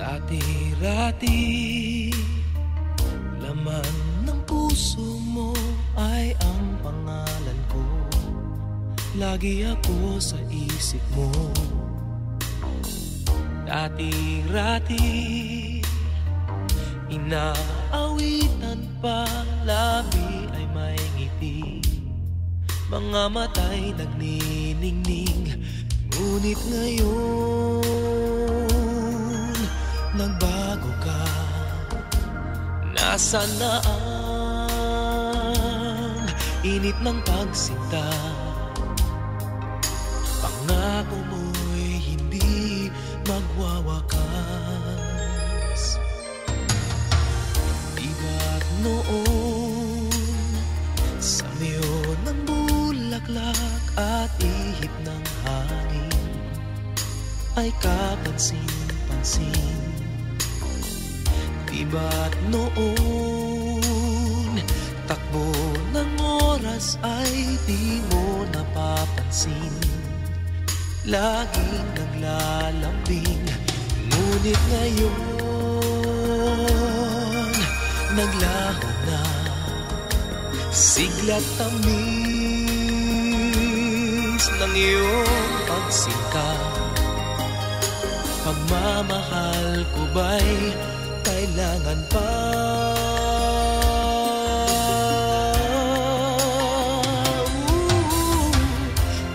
Dati-rati, laman ng puso mo ay ang pangalan ko. Lagi ako sa isip mo. Dati-rati, inaawitan pa, labi ay may ngiti, mga mata'y nagniningning. Ngunit ngayon nagbago ka. Nasaan na ang init ng pagsinta? Pangako mo'y hindi magwawakas. Di ba't noon sa miyo ng bulaklak at ihip ng hangin ay kapansin-pansin? Di ba't noon takbo ng oras ay di mo napapansin? Laging naglalambing, ngunit ngayon naglaho na. Sigla't tamis ng iyong pagsingkap. Pagmamahal ko ba'y kailangan pa?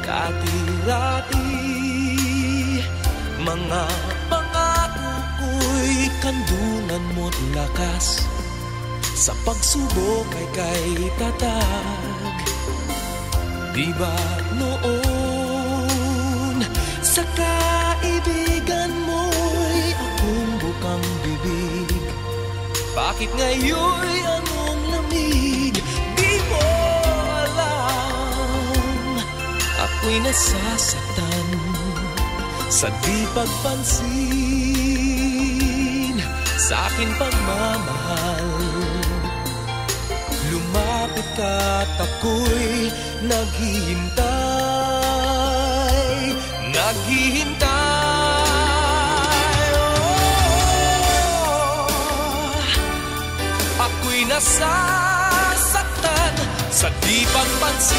Dati-rati, mga pangako ko'y kandunan mo't lakas. Sa pagsubok ay kay tatag. Di ba noon sa kaibigan mo'y akong bukang bibig? Bakit ngayon'y anong lamig? Di mo alam, ako'y nasasaktan sa di pagpansin sa aking pagmamahal. Lumapit ka't ako'y naghihintay, naghihintay. Ako'y nasasaktan sa di pagpansin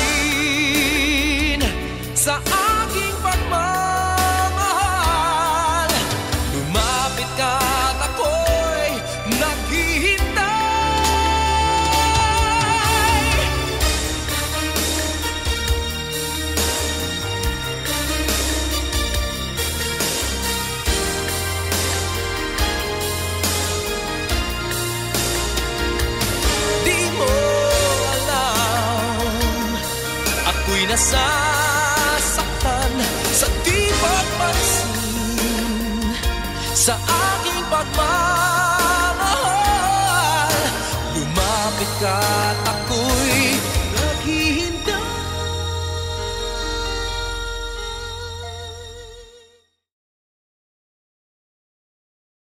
sa aking pagmamahal. Lumapit ka't ako'y naghihintay. Di mo alam, ako'y nasasaktan